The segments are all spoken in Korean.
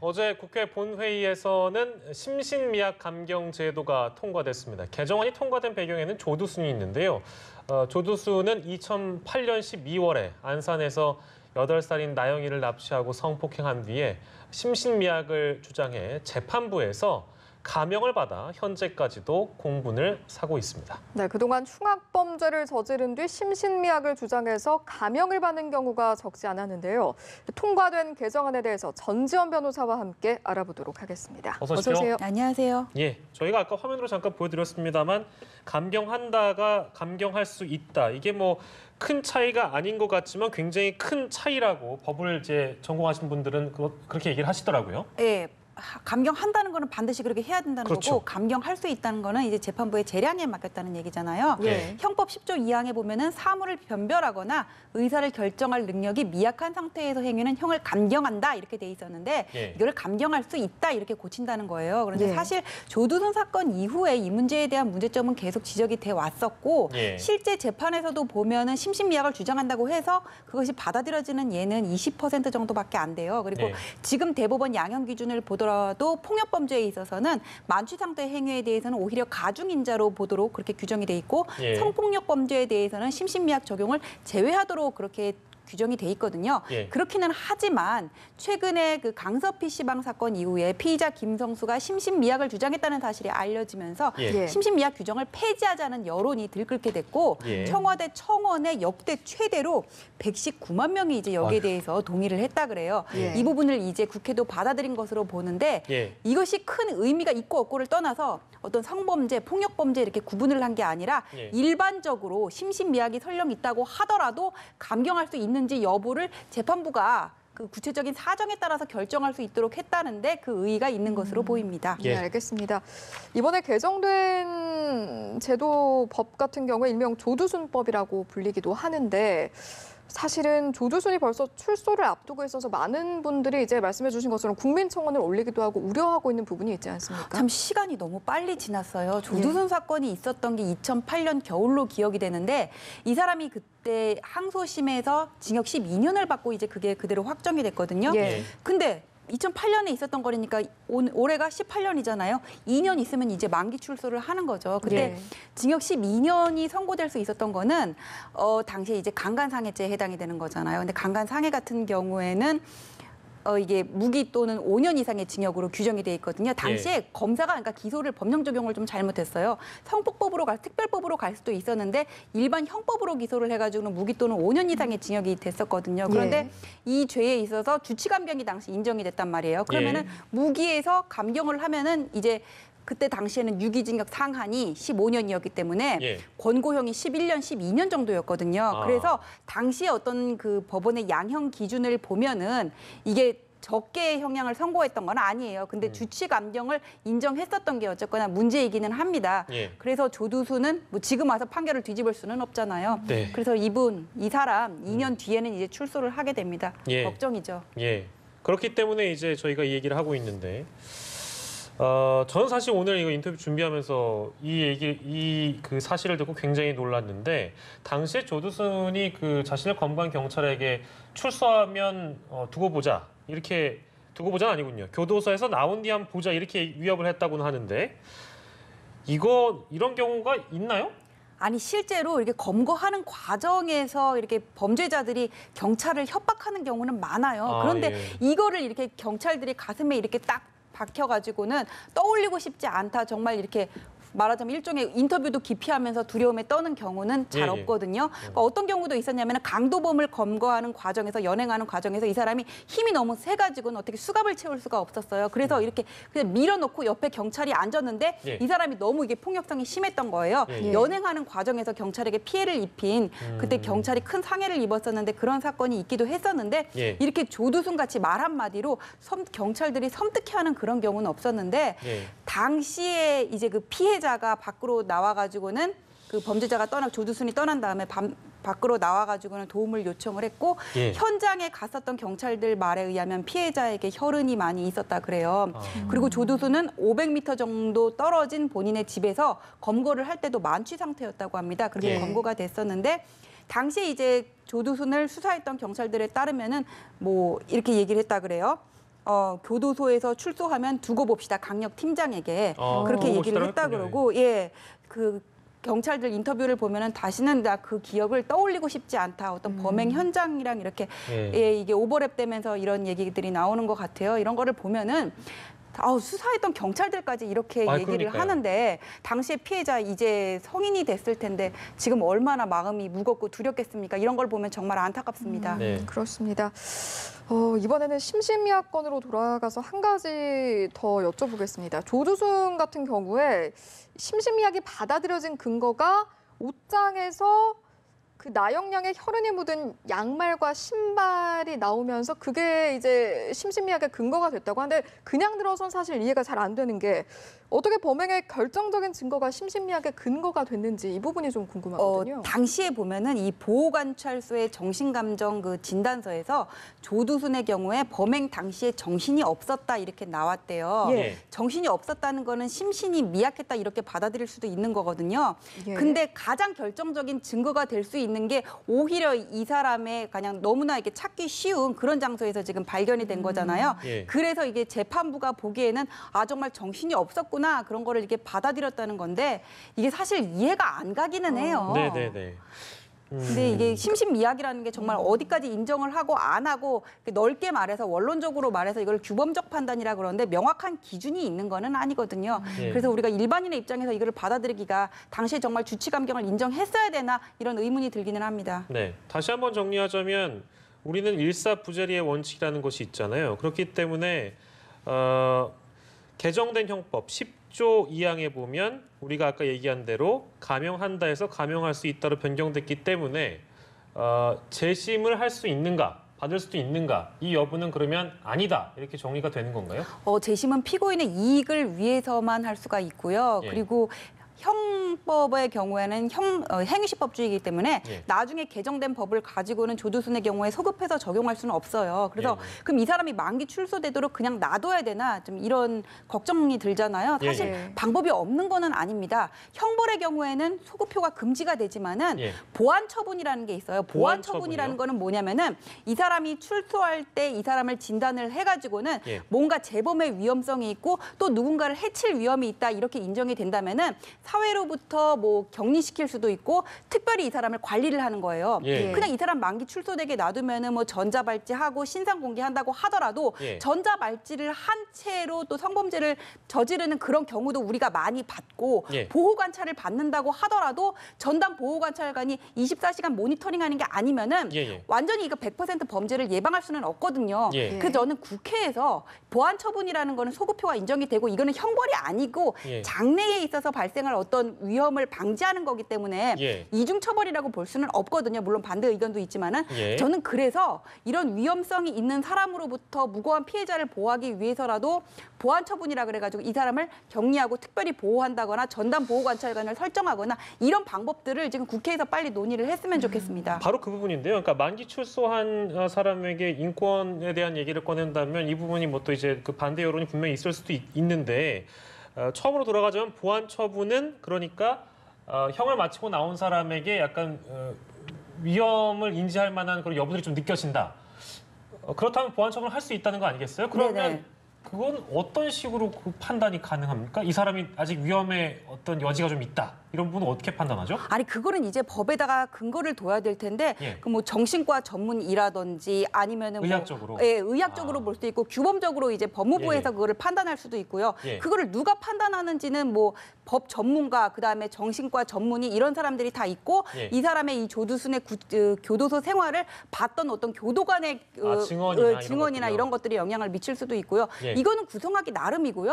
어제 국회 본회의에서는 심신미약 감경 제도가 통과됐습니다. 개정안이 통과된 배경에는 조두순이 있는데요. 조두순은 2008년 12월에 안산에서 8살인 나영이를 납치하고 성폭행한 뒤에 심신미약을 주장해 재판부에서 감형을 받아 현재까지도 공분을 사고 있습니다. 네, 그동안 흉악범죄를 저지른 뒤 심신미약을 주장해서 감형을 받는 경우가 적지 않았는데요. 통과된 개정안에 대해서 전지현 변호사와 함께 알아보도록 하겠습니다. 어서 오십시오. 오세요. 안녕하세요. 예, 저희가 아까 화면으로 잠깐 보여드렸습니다만 감경한다가 감경할 수 있다. 이게 뭐 큰 차이가 아닌 것 같지만 굉장히 큰 차이라고 법을 이제 전공하신 분들은 그렇게 얘기를 하시더라고요. 네. 감경한다는 거는 반드시 그렇게 해야 된다는 그렇죠. 거고 감경할 수 있다는 거는 이제 재판부의 재량에 맡겼다는 얘기잖아요. 네. 형법 10조 2항에 보면은 사물을 변별하거나 의사를 결정할 능력이 미약한 상태에서 행위는 형을 감경한다 이렇게 돼 있었는데 이걸 감경할 수 있다 이렇게 고친다는 거예요. 그런데 사실 조두순 사건 이후에 이 문제에 대한 문제점은 계속 지적이 돼 왔었고 실제 재판에서도 보면은 심신미약을 주장한다고 해서 그것이 받아들여지는 예는 20% 정도밖에 안 돼요. 그리고 지금 대법원 양형 기준을 보더라도 폭력범죄에 있어서는 만취 상태 행위에 대해서는 오히려 가중인자로 보도록 그렇게 규정이 돼 있고 성폭력 범죄에 대해서는 심신미약 적용을 제외하도록 그렇게 규정이 돼 있거든요. 그렇기는 하지만 최근에 그 강서 PC방 사건 이후에 피의자 김성수가 심신미약을 주장했다는 사실이 알려지면서 심신미약 규정을 폐지하자는 여론이 들끓게 됐고 청와대 청원에 역대 최대로 119만 명이 이제 여기에 대해서 동의를 했다 그래요. 이 부분을 이제 국회도 받아들인 것으로 보는데 이것이 큰 의미가 있고 없고를 떠나서 어떤 성범죄, 폭력범죄 이렇게 구분을 한 게 아니라 일반적으로 심신미약이 설령 있다고 하더라도 감경할 수 있는지 여부를 재판부가 그 구체적인 사정에 따라서 결정할 수 있도록 했다는데 그 의의가 있는 것으로 보입니다. 네, 알겠습니다. 이번에 개정된 제도법 같은 경우에 일명 조두순법이라고 불리기도 하는데 사실은 조두순이 벌써 출소를 앞두고 있어서 많은 분들이 이제 말씀해 주신 것처럼 국민청원을 올리기도 하고 우려하고 있는 부분이 있지 않습니까? 참 시간이 너무 빨리 지났어요. 조두순 사건이 있었던 게 2008년 겨울로 기억이 되는데 이 사람이 그때 항소심에서 징역 12년을 받고 이제 그게 그대로 확정이 됐거든요. 근데 2008년에 있었던 거니까 올해가 18년이잖아요. 2년 있으면 이제 만기 출소를 하는 거죠. 그때 징역 12년이 선고될 수 있었던 거는 당시에 이제 강간상해죄에 해당이 되는 거잖아요. 근데 강간상해 같은 경우에는 이게 무기 또는 5년 이상의 징역으로 규정이 돼 있거든요. 당시에 검사가 그러니까 기소를 법령 적용을 좀 잘못했어요. 성폭법으로 특별법으로 갈 수도 있었는데 일반 형법으로 기소를 해가지고는 무기 또는 5년 이상의 징역이 됐었거든요. 그런데 이 죄에 있어서 주치감경이 당시 인정이 됐단 말이에요. 그러면은 무기에서 감경을 하면은 이제 그때 당시에는 유기징역 상한이 15년이었기 때문에 권고형이 11년, 12년 정도였거든요. 그래서 당시에 어떤 그 법원의 양형 기준을 보면은 이게 적게 형량을 선고했던 건 아니에요. 근데 주치감경을 인정했었던 게 어쨌거나 문제이기는 합니다. 그래서 조두순은 뭐 지금 와서 판결을 뒤집을 수는 없잖아요. 그래서 이 사람 2년 뒤에는 이제 출소를 하게 됩니다. 걱정이죠. 그렇기 때문에 이제 저희가 이 얘기를 하고 있는데 저는 사실 오늘 이거 인터뷰 준비하면서 그 사실을 듣고 굉장히 놀랐는데 당시에 조두순이 그 자신의 검거한 경찰에게 출소하면 두고 보자 이렇게 두고 보자는 아니군요. 교도소에서 나온 뒤 한번 보자 이렇게 위협을 했다고는 하는데 이런 경우가 있나요? 아니 실제로 이렇게 검거하는 과정에서 이렇게 범죄자들이 경찰을 협박하는 경우는 많아요. 그런데 이거를 이렇게 경찰들이 가슴에 이렇게 딱 박혀가지고는 떠올리고 싶지 않다. 정말 이렇게 말하자면 일종의 인터뷰도 기피하면서 두려움에 떠는 경우는 잘 없거든요. 그러니까 어떤 경우도 있었냐면 강도범을 검거하는 과정에서 연행하는 과정에서 이 사람이 힘이 너무 세가지고는 어떻게 수갑을 채울 수가 없었어요. 그래서 이렇게 그냥 밀어놓고 옆에 경찰이 앉았는데 이 사람이 너무 이게 폭력성이 심했던 거예요. 연행하는 과정에서 경찰에게 피해를 입힌 그때 경찰이 큰 상해를 입었었는데 그런 사건이 있기도 했었는데 이렇게 조두순 같이 말 한마디로 경찰들이 섬뜩해하는 그런 경우는 없었는데 당시에 이제 그 피해자가 밖으로 나와가지고는 그 범죄자가 조두순이 떠난 다음에 밖으로 나와가지고는 도움을 요청을 했고 현장에 갔었던 경찰들 말에 의하면 피해자에게 혈흔이 많이 있었다 그래요. 그리고 조두순은 500m 정도 떨어진 본인의 집에서 검거를 할 때도 만취 상태였다고 합니다. 그렇게 검거가 됐었는데 당시에 이제 조두순을 수사했던 경찰들에 따르면은 뭐 이렇게 얘기를 했다 그래요. 교도소에서 출소하면 두고 봅시다 강력 팀장에게 그렇게 두고 얘기를 봅시다를 했다 했군요. 그러고 그 경찰들 인터뷰를 보면은 다시는 나 그 기억을 떠올리고 싶지 않다. 어떤 범행 현장이랑 이렇게 이게 오버랩되면서 이런 얘기들이 나오는 것 같아요. 이런 거를 보면은 수사했던 경찰들까지 이렇게 얘기를 그러니까요. 하는데 당시에 피해자 이제 성인이 됐을 텐데 지금 얼마나 마음이 무겁고 두렵겠습니까? 이런 걸 보면 정말 안타깝습니다. 네. 그렇습니다. 이번에는 심신미약 건으로 돌아가서 한 가지 더 여쭤보겠습니다. 조두순 같은 경우에 심신미약이 받아들여진 근거가 옷장에서 그 나영양의 혈흔이 묻은 양말과 신발이 나오면서 그게 이제 심신미약의 근거가 됐다고 하는데 그냥 들어선 사실 이해가 잘 안 되는 게 어떻게 범행의 결정적인 증거가 심신미약의 근거가 됐는지 이 부분이 좀 궁금하거든요. 당시에 보면은 이 보호관찰소의 정신감정 그 진단서에서 조두순의 경우에 범행 당시에 정신이 없었다 이렇게 나왔대요. 예. 정신이 없었다는 거는 심신이 미약했다 이렇게 받아들일 수도 있는 거거든요. 예. 근데 가장 결정적인 증거가 될 수 있는 게 오히려 이 사람의 그냥 너무나 이렇게 찾기 쉬운 그런 장소에서 지금 발견이 된 거잖아요. 예. 그래서 이게 재판부가 보기에는 정말 정신이 없었구나 그런 거를 이렇게 받아들였다는 건데 이게 사실 이해가 안 가기는 해요. 네네네. 근데 이게 심신미약이라는 게 정말 어디까지 인정을 하고 안 하고 넓게 말해서 원론적으로 말해서 이걸 규범적 판단이라 그러는데 명확한 기준이 있는 거는 아니거든요. 예. 그래서 우리가 일반인의 입장에서 이걸 받아들이기가 당시에 정말 주치감경을 인정했어야 되나 이런 의문이 들기는 합니다. 네, 다시 한번 정리하자면 우리는 일사부재리의 원칙이라는 것이 있잖아요. 그렇기 때문에 개정된 형법 10조 2항에 보면 우리가 아까 얘기한 대로 감형한다 해서 감형할 수 있다로 변경됐기 때문에 재심을 할 수 있는가, 받을 수도 있는가 이 여부는 그러면 아니다 이렇게 정리가 되는 건가요? 재심은 피고인의 이익을 위해서만 할 수가 있고요. 예. 그리고 형법의 경우에는 행위시법주의이기 때문에 예. 나중에 개정된 법을 가지고는 조두순의 경우에 소급해서 적용할 수는 없어요. 그래서 예. 그럼 이 사람이 만기 출소되도록 그냥 놔둬야 되나 좀 이런 걱정이 들잖아요. 사실 예. 방법이 없는 거는 아닙니다. 형벌의 경우에는 소급효가 금지가 되지만은 예. 보안 처분이라는 게 있어요. 보안 처분이라는 처분이요? 거는 뭐냐면은 이 사람이 출소할 때 이 사람을 진단을 해가지고는 예. 뭔가 재범의 위험성이 있고 또 누군가를 해칠 위험이 있다 이렇게 인정이 된다면은 사회로부터 뭐 격리시킬 수도 있고 특별히 이 사람을 관리를 하는 거예요. 예. 그냥 이 사람 만기 출소되게 놔두면은 뭐 전자발찌하고 신상 공개한다고 하더라도 예. 전자발찌를 한 채로 또 성범죄를 저지르는 그런 경우도 우리가 많이 봤고 예. 보호 관찰을 받는다고 하더라도 전담 보호 관찰관이 24시간 모니터링하는 게 아니면은 예. 완전히 이거 100% 범죄를 예방할 수는 없거든요. 예. 그래서 저는 국회에서 보안 처분이라는 거는 소급효가 인정이 되고 이거는 형벌이 아니고 예. 장래에 있어서 발생할 어떤 위험을 방지하는 거기 때문에 예. 이중 처벌이라고 볼 수는 없거든요. 물론 반대 의견도 있지만은 예. 저는 그래서 이런 위험성이 있는 사람으로부터 무고한 피해자를 보호하기 위해서라도 보안 처분이라 그래가지고 이 사람을 격리하고 특별히 보호한다거나 전담 보호 관찰관을 설정하거나 이런 방법들을 지금 국회에서 빨리 논의를 했으면 좋겠습니다. 바로 그 부분인데요. 그러니까 만기 출소한 사람에게 인권에 대한 얘기를 꺼낸다면 이 부분이 뭐 또 이제 그 반대 여론이 분명히 있을 수도 있는데 처음으로 돌아가자면 보안 처분은 그러니까 형을 마치고 나온 사람에게 약간 위험을 인지할 만한 그런 여부들이 좀 느껴진다. 그렇다면 보안 처분을 할 수 있다는 거 아니겠어요? 그러면 네네. 그건 어떤 식으로 그 판단이 가능합니까? 이 사람이 아직 위험에 어떤 여지가 좀 있다. 이런 부분은 어떻게 판단하죠? 아니 그거는 이제 법에다가 근거를 둬야 될 텐데 예. 그 뭐 정신과 전문이라든지 아니면은 의학적으로? 예, 의학적으로 볼 수도 있고 규범적으로 이제 법무부에서 예. 그거를 판단할 수도 있고요. 예. 그거를 누가 판단하는지는 뭐 법 전문가 그다음에 정신과 전문의 이런 사람들이 다 있고 예. 이 사람의 이 조두순의 교도소 생활을 봤던 어떤 교도관의 증언이나 이런 이런 것들이 영향을 미칠 수도 있고요. 예. 이거는 구성하기 나름이고요.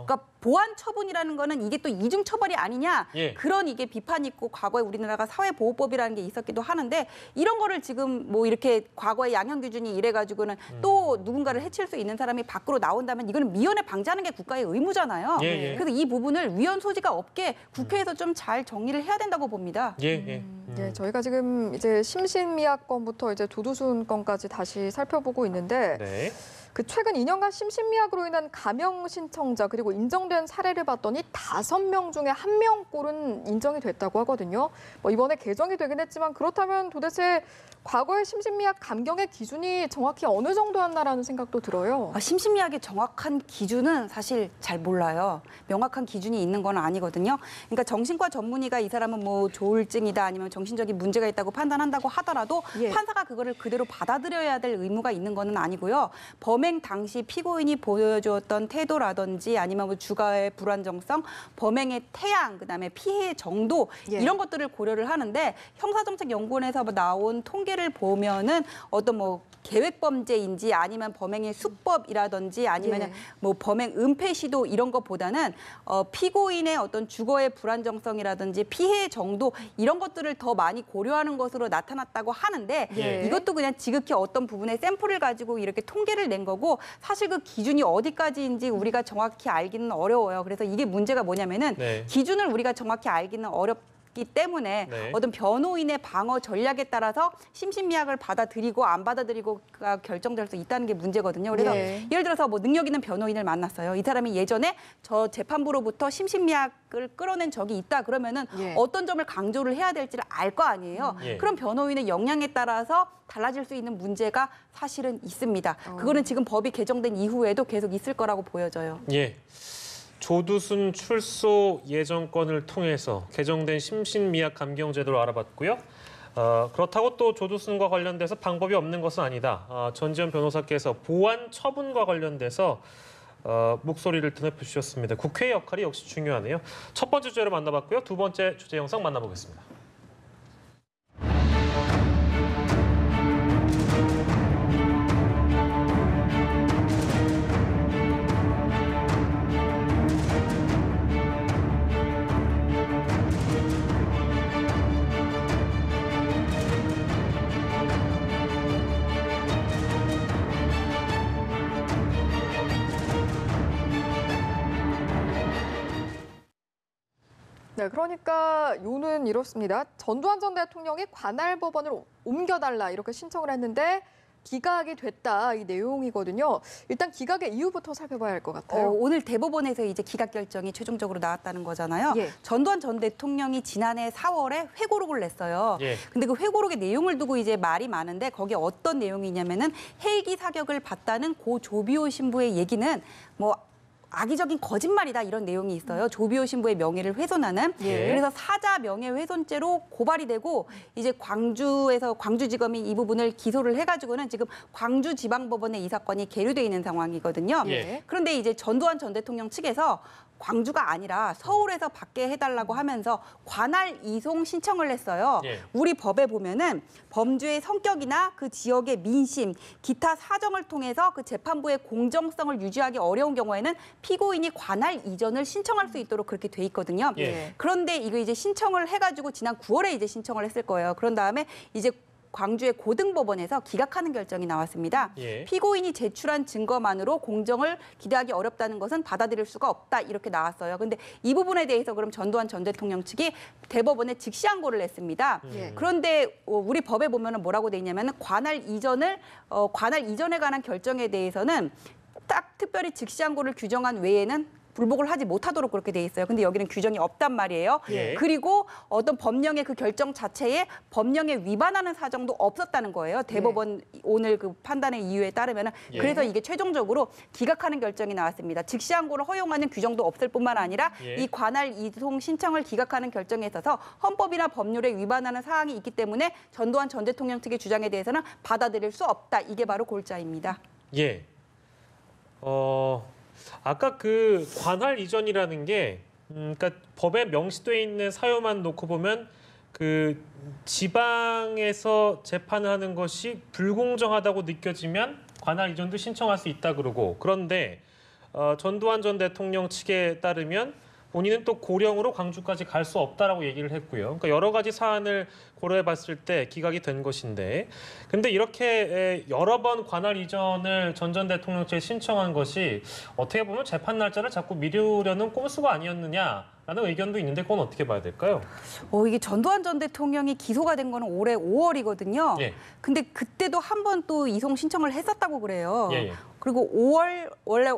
그러니까 보안 처분이라는 거는 이게 또 이중 처벌이 아니냐 예. 그런 이게 비판이 있고 과거에 우리나라가 사회보호법이라는 게 있었기도 하는데 이런 거를 지금 뭐 이렇게 과거의 양형 기준이 이래가지고는 또 누군가를 해칠 수 있는 사람이 밖으로 나온다면 이거는 미연에 방지하는 게 국가의 의무잖아요. 예. 그래서 이 부분을 위헌 소지가 없게 국회에서 좀 잘 정리를 해야 된다고 봅니다. 예. 네, 저희가 지금 이제 심신미약 건부터 이제 조두순 건까지 다시 살펴보고 있는데 네. 그 최근 2년간 심신미약으로 인한 감형 신청자 그리고 인정된 사례를 봤더니 5명 중에 1명꼴은 인정이 됐다고 하거든요. 뭐 이번에 개정이 되긴 했지만 그렇다면 도대체 과거의 심신미약 감경의 기준이 정확히 어느 정도였나라는 생각도 들어요. 심신미약의 정확한 기준은 사실 잘 몰라요. 명확한 기준이 있는 건 아니거든요. 그러니까 정신과 전문의가 이 사람은 뭐 조울증이다 아니면 정신적인 문제가 있다고 판단한다고 하더라도 예. 판사가 그거를 그대로 받아들여야 될 의무가 있는 거는 아니고요. 범행 당시 피고인이 보여주었던 태도라든지 아니면 뭐 주가의 불안정성, 범행의 태양, 그다음에 피해의 정도 예. 이런 것들을 고려를 하는데 형사정책연구원에서 나온 통계를 보면은 어떤 뭐 계획 범죄인지 아니면 범행의 수법이라든지 아니면 예. 뭐 범행 은폐 시도 이런 것보다는 피고인의 어떤 주거의 불안정성이라든지 피해 정도 이런 것들을 더 많이 고려하는 것으로 나타났다고 하는데 예. 이것도 그냥 지극히 어떤 부분의 샘플을 가지고 이렇게 통계를 낸 거고 사실 그 기준이 어디까지인지 우리가 정확히 알기는 어려워요. 그래서 이게 문제가 뭐냐면은 네. 기준을 우리가 정확히 알기는 어렵기 때문에 네. 어떤 변호인의 방어 전략에 따라서 심신미약을 받아들이고 안 받아들이고가 결정될 수 있다는 게 문제거든요. 그래서 예. 예를 들어서 뭐 능력 있는 변호인을 만났어요. 이 사람이 예전에 저 재판부로부터 심신미약을 끌어낸 적이 있다. 그러면은 예. 어떤 점을 강조를 해야 될지를 알 거 아니에요. 예. 그럼 변호인의 역량에 따라서 달라질 수 있는 문제가 사실은 있습니다. 그거는 지금 법이 개정된 이후에도 계속 있을 거라고 보여져요. 예. 조두순 출소 예정권을 통해서 개정된 심신미약 감경 제도를 알아봤고요. 그렇다고 또 조두순과 관련돼서 방법이 없는 것은 아니다. 전지현 변호사께서 보안 처분과 관련돼서 목소리를 드높여 주셨습니다. 국회의 역할이 역시 중요하네요. 첫 번째 주제를 만나봤고요. 두 번째 주제 영상 만나보겠습니다. 네, 그러니까 요는 이렇습니다. 전두환 전 대통령이 관할 법원을 옮겨달라 이렇게 신청을 했는데 기각이 됐다 이 내용이거든요. 일단 기각의 이유부터 살펴봐야 할 것 같아요. 오늘 대법원에서 이제 기각 결정이 최종적으로 나왔다는 거잖아요. 예. 전두환 전 대통령이 지난해 4월에 회고록을 냈어요. 예. 근데 그 회고록의 내용을 두고 이제 말이 많은데 거기에 어떤 내용이냐면은 헬기 사격을 봤다는 고 조비오 신부의 얘기는 뭐 악의적인 거짓말이다 이런 내용이 있어요. 조비오 신부의 명예를 훼손하는. 예. 그래서 사자 명예훼손죄로 고발이 되고 이제 광주지검이 이 부분을 기소를 해가지고는 지금 광주지방법원에 이 사건이 계류돼 있는 상황이거든요. 예. 그런데 이제 전두환 전 대통령 측에서 광주가 아니라 서울에서 받게 해달라고 하면서 관할 이송 신청을 했어요. 예. 우리 법에 보면은 범죄의 성격이나 그 지역의 민심, 기타 사정을 통해서 그 재판부의 공정성을 유지하기 어려운 경우에는 피고인이 관할 이전을 신청할 수 있도록 그렇게 돼 있거든요. 예. 그런데 이거 이제 신청을 해가지고 지난 9월에 이제 신청을 했을 거예요. 그런 다음에 이제 광주의 고등법원에서 기각하는 결정이 나왔습니다. 예. 피고인이 제출한 증거만으로 공정을 기대하기 어렵다는 것은 받아들일 수가 없다 이렇게 나왔어요. 근데 이 부분에 대해서 그럼 전두환 전 대통령 측이 대법원에 즉시항고를 냈습니다. 예. 그런데 우리 법에 보면은 뭐라고 돼 있냐면은 관할 이전에 관한 결정에 대해서는 딱 특별히 즉시항고를 규정한 외에는 불복을 하지 못하도록 그렇게 돼 있어요. 근데 여기는 규정이 없단 말이에요. 예. 그리고 어떤 법령의 그 결정 자체에 법령에 위반하는 사정도 없었다는 거예요. 대법원 오늘 그 판단의 이유에 따르면은 예. 그래서 이게 최종적으로 기각하는 결정이 나왔습니다. 즉시항고를 허용하는 규정도 없을 뿐만 아니라 예. 이 관할 이송 신청을 기각하는 결정에 있어서 헌법이나 법률에 위반하는 사항이 있기 때문에 전두환 전 대통령 측의 주장에 대해서는 받아들일 수 없다. 이게 바로 골자입니다. 예. 아까 그 관할 이전이라는 게, 그러니까 법에 명시돼 있는 사유만 놓고 보면 그 지방에서 재판을 하는 것이 불공정하다고 느껴지면 관할 이전도 신청할 수 있다 그러고, 그런데 전두환 전 대통령 측에 따르면 본인은 또 고령으로 광주까지 갈 수 없다라고 얘기를 했고요. 그러니까 여러 가지 사안을 고려해봤을 때 기각이 된 것인데, 근데 이렇게 여러 번 관할 이전을 전 대통령 측에 신청한 것이 어떻게 보면 재판 날짜를 자꾸 미루려는 꼼수가 아니었느냐라는 의견도 있는데 그건 어떻게 봐야 될까요? 이게 전두환 전 대통령이 기소가 된 거는 올해 5월이거든요. 예. 근데 그때도 한 번 또 이송 신청을 했었다고 그래요. 예, 예. 그리고 5월 원래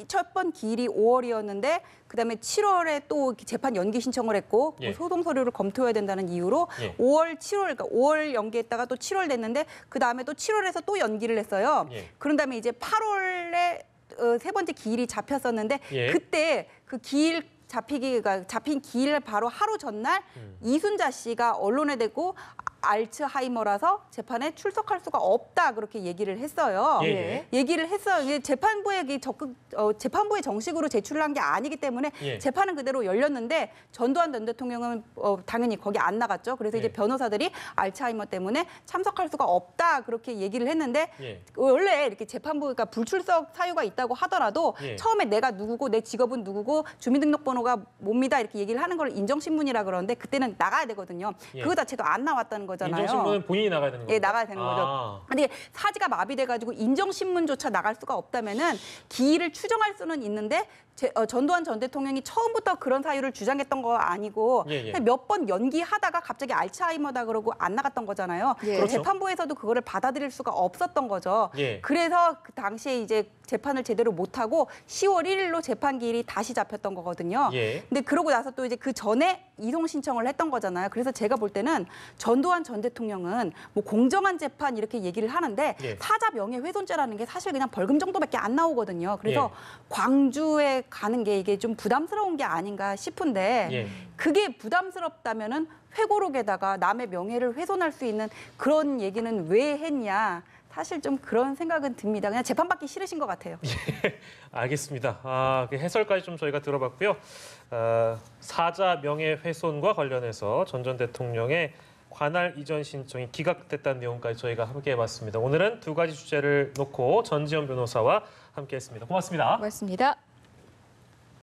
첫 번 기일이 5월이었는데 그다음에 7월에 또 재판 연기 신청을 했고 예. 소송 서류를 검토해야 된다는 이유로 예. 5월, 7월, 그러니까 5월 연기했다가 또 7월 됐는데 그다음에 또 7월에서 또 연기를 했어요. 예. 그런 다음에 이제 8월에 세 번째 기일이 잡혔었는데 예. 그때 그 기일 잡힌 기일 바로 하루 전날 이순자 씨가 언론에 대고 알츠하이머라서 재판에 출석할 수가 없다 그렇게 얘기를 했어요. 예, 예. 얘기를 했어요. 이게 재판부에 재판부에 정식으로 제출을 한 게 아니기 때문에 예. 재판은 그대로 열렸는데 전두환 전 대통령은 당연히 거기 안 나갔죠. 그래서 이제 예. 변호사들이 알츠하이머 때문에 참석할 수가 없다 그렇게 얘기를 했는데 예. 원래 이렇게 재판부가 불출석 사유가 있다고 하더라도 예. 처음에 내가 누구고 내 직업은 누구고 주민등록번호가 뭡니다 이렇게 얘기를 하는 걸 인정신문이라 그러는데 그때는 나가야 되거든요. 예. 그거 자체도 안 나왔다는 거잖아요. 인정신문은 본인이 나가야 되는 거죠? 예, 나가야 되는 거죠. 근데 사지가 마비돼가지고 인정신문조차 나갈 수가 없다면은 기일을 추정할 수는 있는데 전두환 전 대통령이 처음부터 그런 사유를 주장했던 거 아니고 예, 예. 몇 번 연기하다가 갑자기 알츠하이머다 그러고 안 나갔던 거잖아요. 예. 그래서 재판부에서도 그거를 받아들일 수가 없었던 거죠. 예. 그래서 그 당시에 이제 재판을 제대로 못하고 10월 1일로 재판 기일이 다시 잡혔던 거거든요. 예. 근데 그러고 나서 또 이제 그 전에 이송 신청을 했던 거잖아요. 그래서 제가 볼 때는 전두환 전 대통령은 뭐 공정한 재판 이렇게 얘기를 하는데 예. 사자 명예훼손죄라는 게 사실 그냥 벌금 정도밖에 안 나오거든요. 그래서 예. 광주에 가는 게 이게 좀 부담스러운 게 아닌가 싶은데 예. 그게 부담스럽다면은 회고록에다가 남의 명예를 훼손할 수 있는 그런 얘기는 왜 했냐. 사실 좀 그런 생각은 듭니다. 그냥 재판받기 싫으신 것 같아요. 알겠습니다. 그 해설까지 좀 저희가 들어봤고요. 사자 명예훼손과 관련해서 전 대통령의 관할 이전 신청이 기각됐다는 내용까지 저희가 함께해봤습니다. 오늘은 두 가지 주제를 놓고 전지현 변호사와 함께했습니다. 고맙습니다. 고맙습니다.